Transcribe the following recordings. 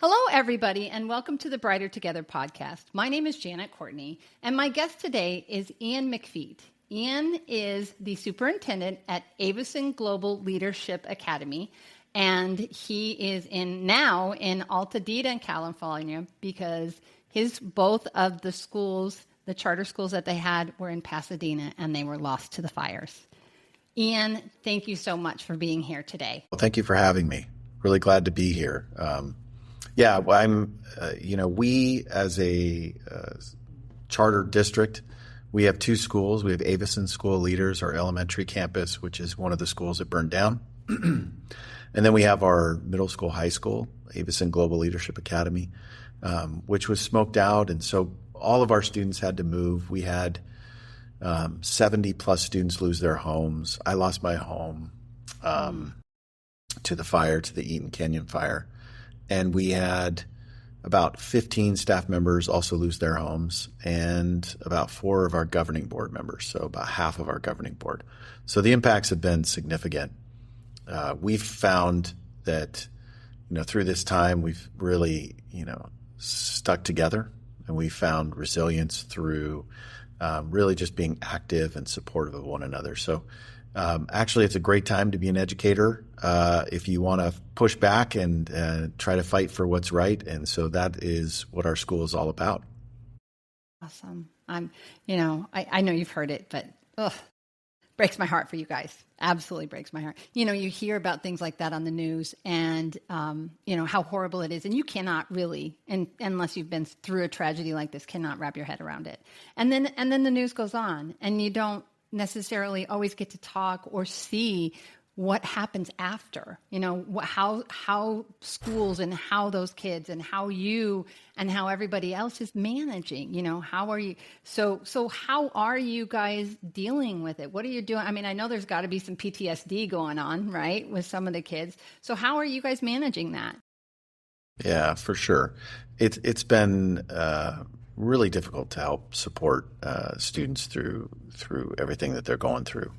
Hello, everybody, and welcome to the Brighter Together podcast. My name is Janet Courtney, and my guest today is Ian McPhet. Ian is the superintendent at Avison Global Leadership Academy, and he is now in Pasadena, California, because both of the schools, the charter schools that they had, were in Pasadena, and they were lost to the fires. Ian, thank you so much for being here today. Well, thank you for having me. Really glad to be here. We as a charter district, we have two schools. We have Avison School Leaders, our elementary campus, which is one of the schools that burned down. And then we have our middle school, high school, Avison Global Leadership Academy, which was smoked out. And so all of our students had to move. We had 70 plus students lose their homes. I lost my home to the fire, to the Eaton Canyon fire. And we had about 15 staff members also lose their homes and about 4 of our governing board members, so about half of our governing board. So the impacts have been significant. We've found that, through this time, we've really, stuck together, and we found resilience through really just being active and supportive of one another. So actually, it's a great time to be an educator if you want to push back and try to fight for what's right. And so that is what our school is all about. Awesome. I know you've heard it, but breaks my heart for you guys. Absolutely breaks my heart. You hear about things like that on the news and, how horrible it is. And you cannot really, unless you've been through a tragedy like this, cannot wrap your head around it. And then the news goes on and you don't necessarily always get to talk or see what happens after, how schools and how those kids and how you and how everybody else is managing, how are you? So how are you guys dealing with it? What are you doing? I mean, I know there's got to be some PTSD going on, right, with some of the kids. So how are you guys managing that? Yeah, for sure. It's been really difficult to help support students through everything that they're going through.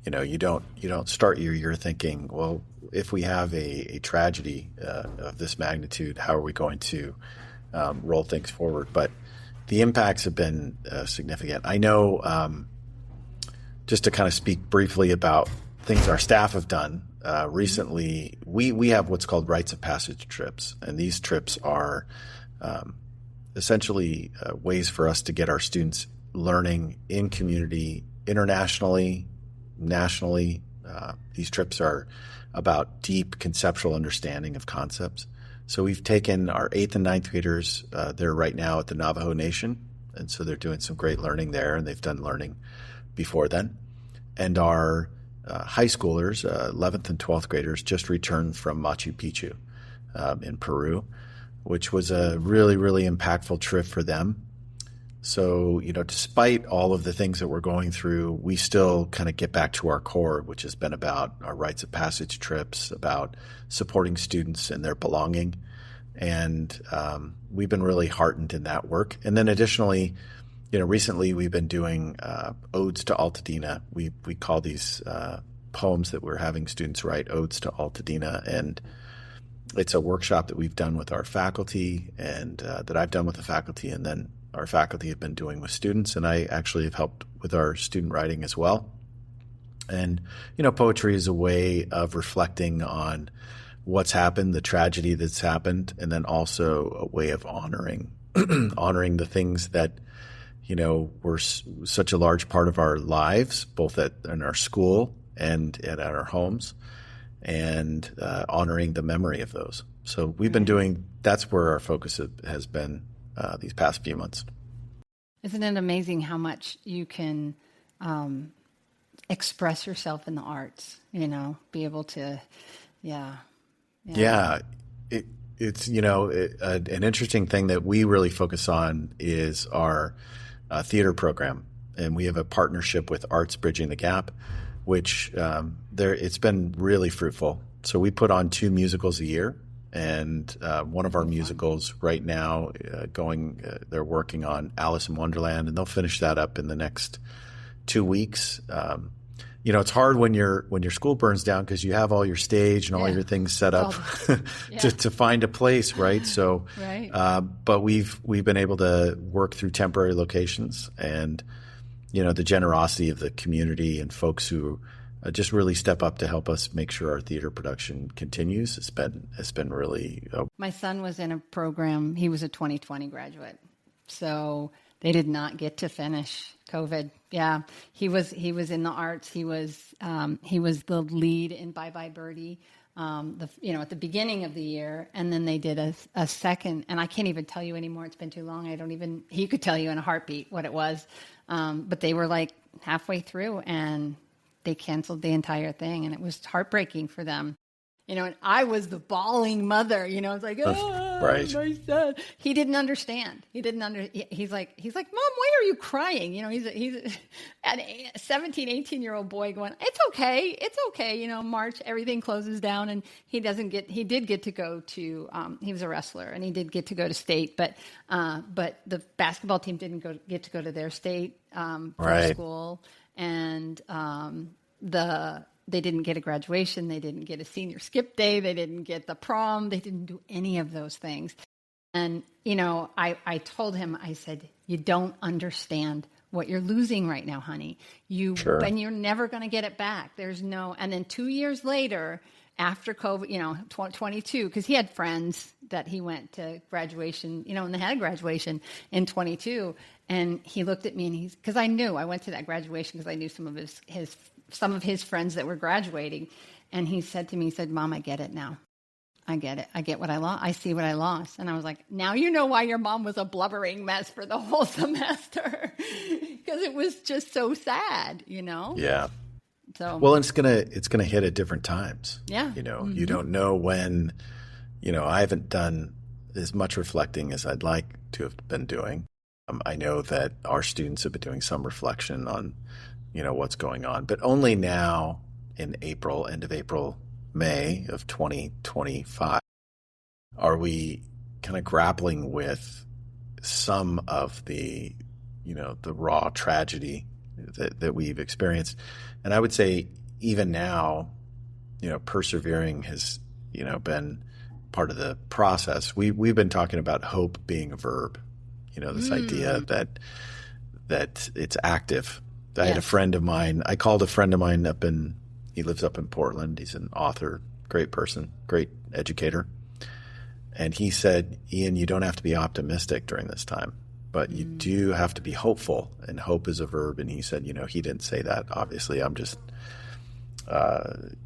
You don't start your year thinking, well, if we have a tragedy of this magnitude, how are we going to roll things forward? But the impacts have been significant. I know, just to kind of speak briefly about things our staff have done recently, we have what's called rites of passage trips, and these trips are essentially ways for us to get our students learning in community, internationally, nationally. These trips are about deep conceptual understanding of concepts. So we've taken our 8th and 9th graders, they're right now at the Navajo Nation, and so they're doing some great learning there, and they've done learning before then. And our high schoolers, 11th and 12th graders, just returned from Machu Picchu in Peru, which was a really, really impactful trip for them. So, despite all of the things that we're going through, we still kind of get back to our core, which has been about our rites of passage trips, about supporting students and their belonging. And we've been really heartened in that work. And then additionally, recently we've been doing odes to Altadena. We call these poems that we're having students write odes to Altadena. And it's a workshop that we've done with our faculty and that I've done with the faculty, and then our faculty have been doing with students, and I actually have helped with our student writing as well. And, poetry is a way of reflecting on what's happened, the tragedy that's happened, and then also a way of honoring the things that, were such a large part of our lives, both in our school and at our homes, and honoring the memory of those. So we've been that's where our focus has been these past few months. Isn't it amazing how much you can express yourself in the arts, be able to, yeah. It's, an interesting thing that we really focus on is our theater program. And we have a partnership with Arts Bridging the Gap, which it's been really fruitful. So we put on 2 musicals a year. And one of our musicals right now they're working on Alice in Wonderland, and they'll finish that up in the next 2 weeks. it's hard when your school burns down because you have all your stage and all your things set up to find a place, right? So, right. But we've been able to work through temporary locations, and the generosity of the community and folks who just really step up to help us make sure our theater production continues. It's been really. My son was in a program. He was a 2020 graduate, so they did not get to finish COVID. Yeah, he was in the arts. He was the lead in Bye Bye Birdie. At the beginning of the year, and then they did a second, and I can't even tell you anymore. It's been too long. He could tell you in a heartbeat what it was. But they were like halfway through and they canceled the entire thing, and it was heartbreaking for them. And I was the bawling mother, it's like, right. My son. He didn't understand. He's like, Mom, why are you crying? He's an 17, 18-year-old boy going, it's okay. March, everything closes down, and he did get to go to, he was a wrestler, and he did get to go to state, but the basketball team didn't get to go to their state for school, and they didn't get a graduation. They didn't get a senior skip day. They didn't get the prom. They didn't do any of those things. And, I told him, I said, you don't understand what you're losing right now, honey. And you're never going to get it back. And then 2 years later, after COVID, 22, because he had friends that he went to graduation, and they had a graduation in 22. And he looked at me and because I went to that graduation because I knew some of his friends that were graduating. And he said to me, Mom, I get it now. I get it. I get what I lost. I see what I lost. And I was like, now you know why your mom was a blubbering mess for the whole semester. Because it was just so sad, Yeah. So, well, it's gonna hit at different times. Yeah. Mm-hmm. You don't know when, I haven't done as much reflecting as I'd like to have been doing. I know that our students have been doing some reflection on, what's going on, but only now in end of April, May of 2025, are we kind of grappling with some of the, the raw tragedy that we've experienced. And I would say even now, persevering has, been part of the process. We've been talking about hope being a verb, this idea that it's active. I had a friend of mine, I called a friend of mine he lives up in Portland. He's an author, great person, great educator. And he said, Ian, you don't have to be optimistic during this time, but you do have to be hopeful, and hope is a verb. And he said, he didn't say that, obviously. I'm just,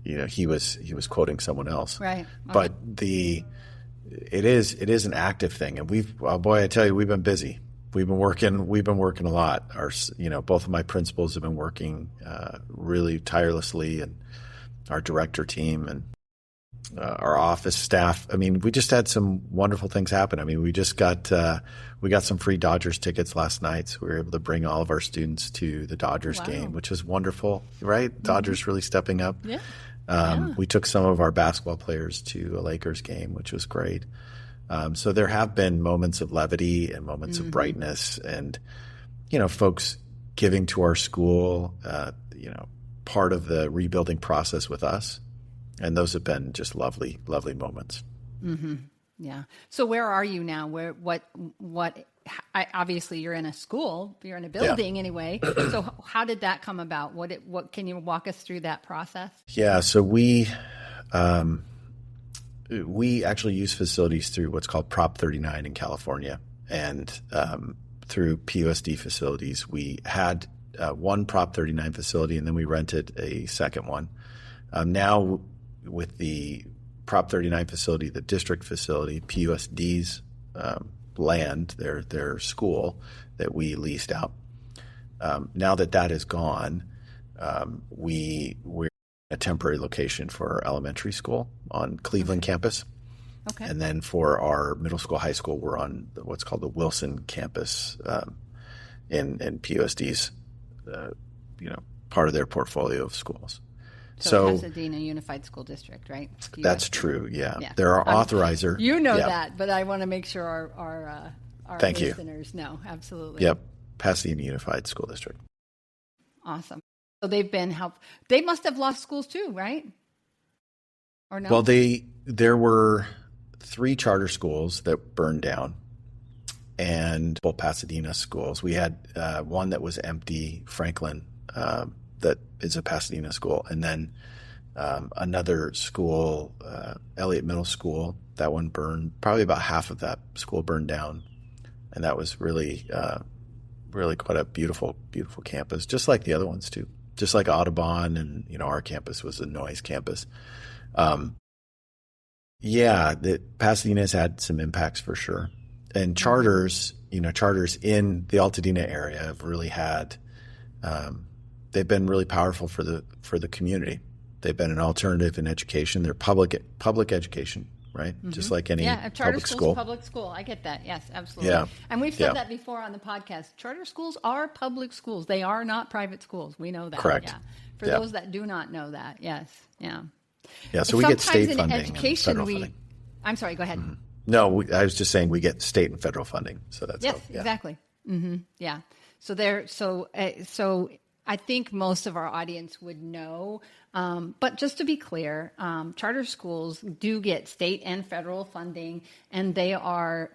he was quoting someone else. Right. Okay. But it is an active thing. And I tell you, we've been busy. We've been working a lot. Both of my principals have been working really tirelessly, and our director team and our office staff. I mean, we just had some wonderful things happen. I mean, we got some free Dodgers tickets last night, so we were able to bring all of our students to the Dodgers game, which was wonderful, right? Mm-hmm. Dodgers really stepping up. Yeah. We took some of our basketball players to a Lakers game, which was great. So there have been moments of levity and moments of brightness, and, folks giving to our school, part of the rebuilding process with us. And those have been just lovely, lovely moments. Mm-hmm. Yeah. So where are you now? Obviously you're in a school, you're in a building anyway. So how did that come about? What can you walk us through that process? Yeah. So we actually use facilities through what's called Prop 39 in California. And through PUSD facilities, we had one Prop 39 facility, and then we rented a second one. Now with the Prop 39 facility, the district facility, PUSD's land, their school that we leased out. Now that is gone, we're in a temporary location for our elementary school on Cleveland campus. Okay. And then for our middle school, high school, we're on what's called the Wilson campus in PUSD's, part of their portfolio of schools. So Pasadena Unified School District, right? That's true. Yeah. They're our authorizer. That, but I want to make sure our listeners know. Absolutely. Yep. Pasadena Unified School District. Awesome. So they've been helpful. They must have lost schools too, right? Or no? Well, there were 3 charter schools that burned down, and Pasadena schools. We had one that was empty, Franklin, that is a Pasadena school, and then another school, Elliott Middle School. That one burned. Probably about half of that school burned down, and that was really quite a beautiful, beautiful campus, just like the other ones too. Just like Audubon, and our campus was a noise campus. Pasadena's had some impacts for sure. And charters in the Altadena area have really had, they've been really powerful for the community. They've been an alternative in education. They're public education, right? Mm-hmm. Just like any charter public school's school. Public school. I get that. Yes, absolutely. Yeah. And we've said that before on the podcast. Charter schools are public schools. They are not private schools. We know that. Correct. Yeah. For those that do not know that, yes. Yeah. Yeah, so we get state funding and federal funding. I'm sorry, go ahead. Mm-hmm. No, I was just saying we get state and federal funding. So that's exactly. Mm-hmm. Yeah. So I think most of our audience would know, but just to be clear, charter schools do get state and federal funding, and they are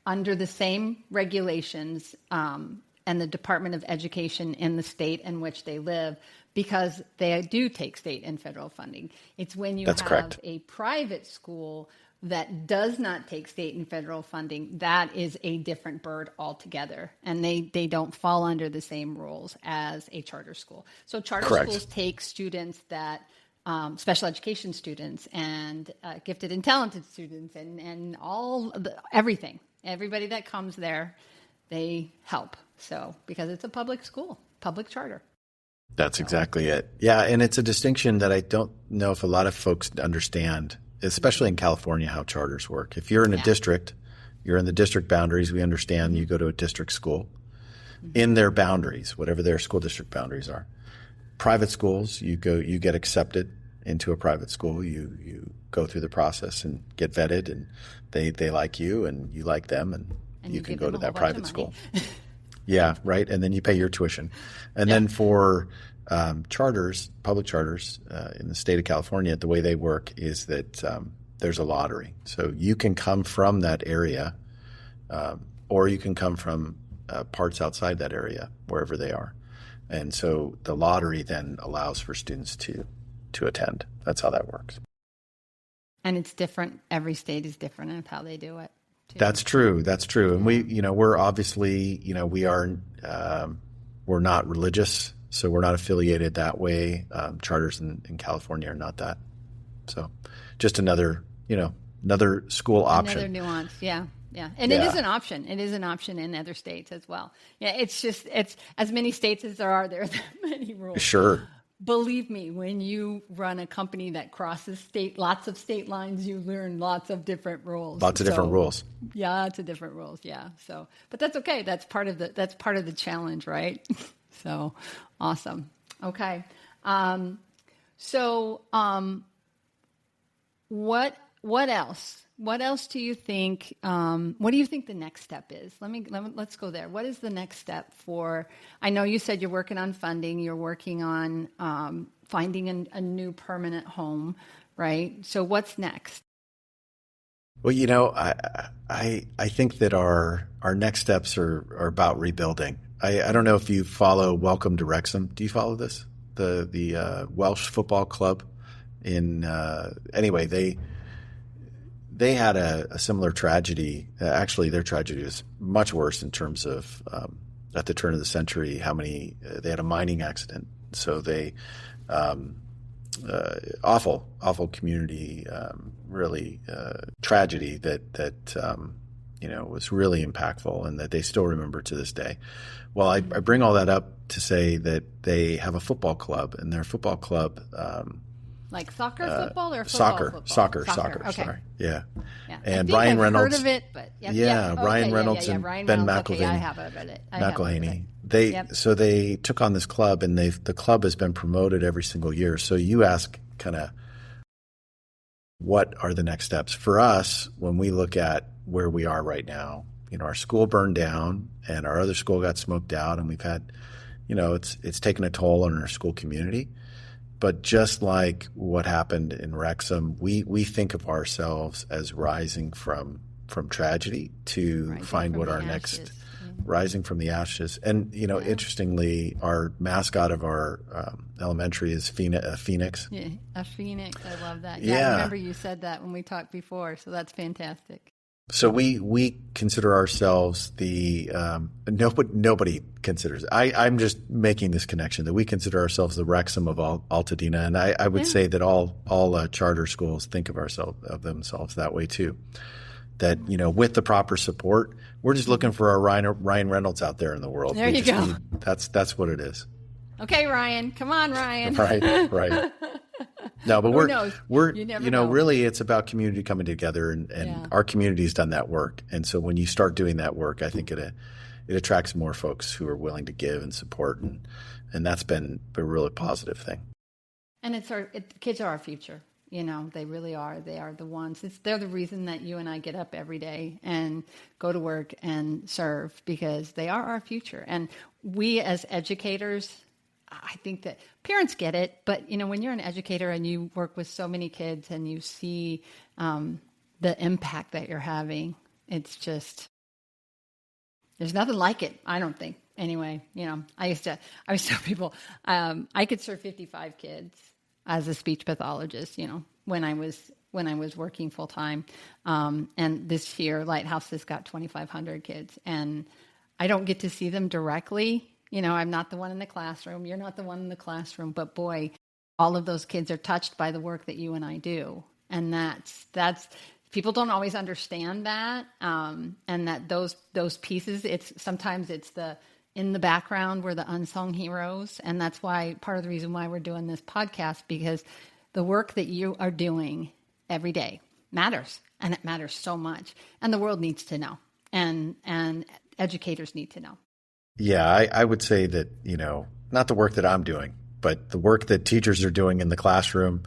under the same regulations and the Department of Education in the state in which they live, because they do take state and federal funding. It's when you have a private school that does not take state and federal funding, that is a different bird altogether. And they don't fall under the same rules as a charter school. So charter schools take students that, special education students and gifted and talented students and everything. Everybody that comes there, they help. So because it's a public school, public charter. That's exactly it. Yeah, and it's a distinction that I don't know if a lot of folks understand, especially in California, how charters work. If you're in a district, you're in the district boundaries. We understand you go to a district school in their boundaries, whatever their school district boundaries are. Private schools, you get accepted into a private school. You go through the process and get vetted, and they like you and you like them, and you can go to that private school. Yeah, right. And then you pay your tuition. And then for charters, public charters in the state of California, the way they work is that there's a lottery. So you can come from that area or you can come from parts outside that area, wherever they are. And so the lottery then allows for students to attend. That's how that works. And it's different. Every state is different in how they do it. That's true. And we're obviously, we're not religious, so we're not affiliated that way. Charters in California are not that. So just another school option. Another nuance. Yeah. Yeah. And it is an option. It is an option in other states as well. Yeah. It's as many states as there are that many rules. Sure. Believe me, when you run a company that crosses lots of state lines, you learn lots of different rules. Lots of different rules. Yeah, lots of different rules. Yeah. So, but that's okay. That's part of the challenge, right? So, awesome. Okay. What else? What else do you think? What do you think the next step is? Let's go there. What is the next step for? I know you said you're working on funding. You're working on finding a new permanent home, right? So what's next? Well, I think that our next steps are about rebuilding. I don't know if you follow Welcome to Wrexham. Do you follow this? The Welsh football club anyway, they had a similar tragedy. Actually, their tragedy was much worse in terms of at the turn of the century. They had a mining accident, so they awful community, really tragedy that was really impactful and that they still remember to this day. Well, I bring all that up to say that they have a football club, and their football club. Like soccer football or football? Soccer. Okay. Sorry. Yeah. And Ryan Reynolds. Heard of it, but Ryan Reynolds and Ryan Ben Reynolds. McElhaney. Okay, I have heard it. McElhaney. So they took on this club, and the club has been promoted every single year. So you ask kind of what are the next steps for us when we look at where we are right now. Our school burned down, and our other school got smoked out, and we've had it's taken a toll on our school community. But just like what happened in Wrexham, we think of ourselves as rising from tragedy to find what our next rising from the ashes. And, interestingly, our mascot of our elementary is a phoenix. Yeah, a phoenix. I love that. Yeah, I remember you said that when we talked before. So that's fantastic. So we consider ourselves the nobody considers. I'm just making this connection that we consider ourselves the Wrexham of Altadena, and I would say that all charter schools think of themselves that way too. That with the proper support, we're just looking for our Ryan Reynolds out there in the world. There you go. That's what it is. Okay, Ryan, come on, Ryan. Right. No, but we're know. Really it's about community coming together, and our community's done that work. And so when you start doing that work, I think it attracts more folks who are willing to give and support, and that's been a really positive thing. And kids are our future. They really are. They are the ones. They're the reason that you and I get up every day and go to work and serve, because they are our future. And we as educators, I think that parents get it, but when you're an educator and you work with so many kids and you see the impact that you're having, it's just, there's nothing like it. I don't think. Anyway, I always tell people I could serve 55 kids as a speech pathologist. When I was working full time, and this year Lighthouse has got 2,500 kids, and I don't get to see them directly. I'm not the one in the classroom. You're not the one in the classroom. But boy, all of those kids are touched by the work that you and I do. And that's people don't always understand that. And that those pieces, sometimes it's in the background, we're the unsung heroes. And that's why part of the reason why we're doing this podcast, because the work that you are doing every day matters, and it matters so much. And the world needs to know, and educators need to know. Yeah, I would say that, not the work that I'm doing, but the work that teachers are doing in the classroom.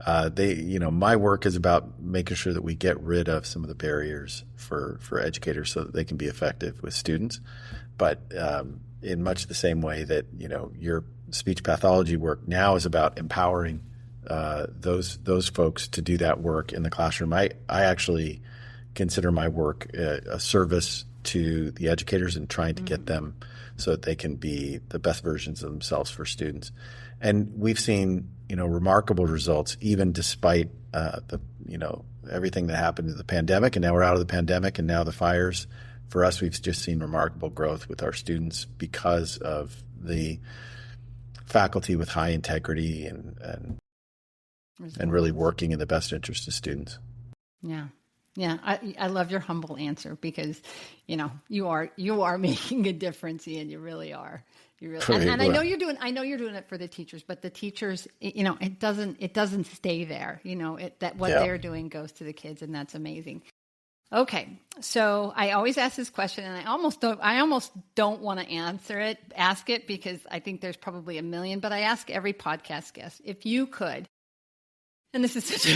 My work is about making sure that we get rid of some of the barriers for educators so that they can be effective with students. But in much the same way that, your speech pathology work now is about empowering those folks to do that work in the classroom. I actually consider my work a service to the educators and trying to get them so that they can be the best versions of themselves for students. And we've seen, remarkable results, even despite everything that happened in the pandemic, and now we're out of the pandemic, and now the fires. For us, we've just seen remarkable growth with our students because of the faculty with high integrity and really working in the best interest of students. Yeah. Yeah, I love your humble answer, because, you are making a difference, Ian. You really are. You really, and I know you're doing it for the teachers, but the teachers, it doesn't stay there. They're doing goes to the kids, and that's amazing. Okay, so I always ask this question, and I almost don't want to ask it, because I think there's probably a million. But I ask every podcast guest, if you could. And this is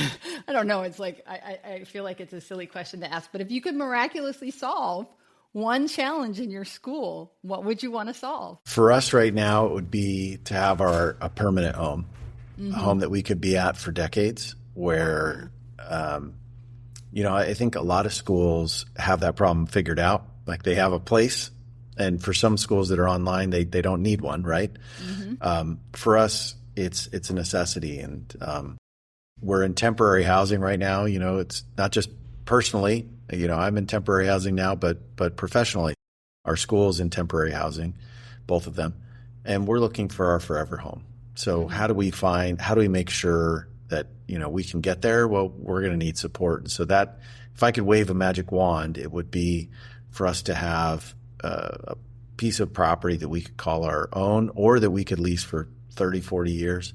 I don't know, it's like, I feel like it's a silly question to ask, but if you could miraculously solve one challenge in your school, what would you want to solve? For us right now, it would be to have a permanent home, a home that we could be at for decades, where, I think a lot of schools have that problem figured out. Like, they have a place, and for some schools that are online, they don't need one, right? For us, it's a necessity, and we're in temporary housing right now. It's not just personally, I'm in temporary housing now, but professionally, our school's in temporary housing, both of them. And we're looking for our forever home. So how do we make sure that, we can get there? Well, we're going to need support. And so that, if I could wave a magic wand, it would be for us to have a piece of property that we could call our own, or that we could lease for 30, 40 years.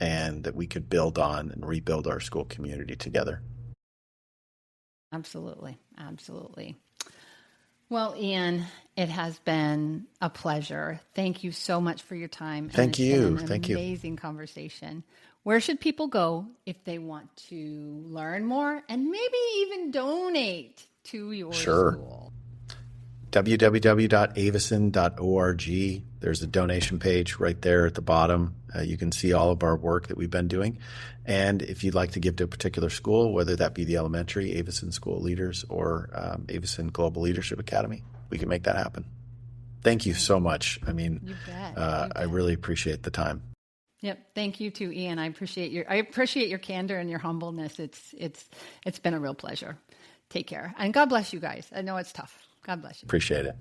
And that we could build on and rebuild our school community together. Absolutely. Absolutely. Well, Ian, it has been a pleasure. Thank you so much for your time. Thank you. Thank you. Amazing conversation. Where should people go if they want to learn more and maybe even donate to your school? www.avison.org. There's a donation page right there at the bottom. You can see all of our work that we've been doing. And if you'd like to give to a particular school, whether that be the elementary, Avison School Leaders, or Avison Global Leadership Academy, we can make that happen. Thank you so much. I mean, You bet. I really appreciate the time. Yep. Thank you too, Ian. I appreciate your candor and your humbleness. It's been a real pleasure. Take care. And God bless you guys. I know it's tough. God bless you. Appreciate it.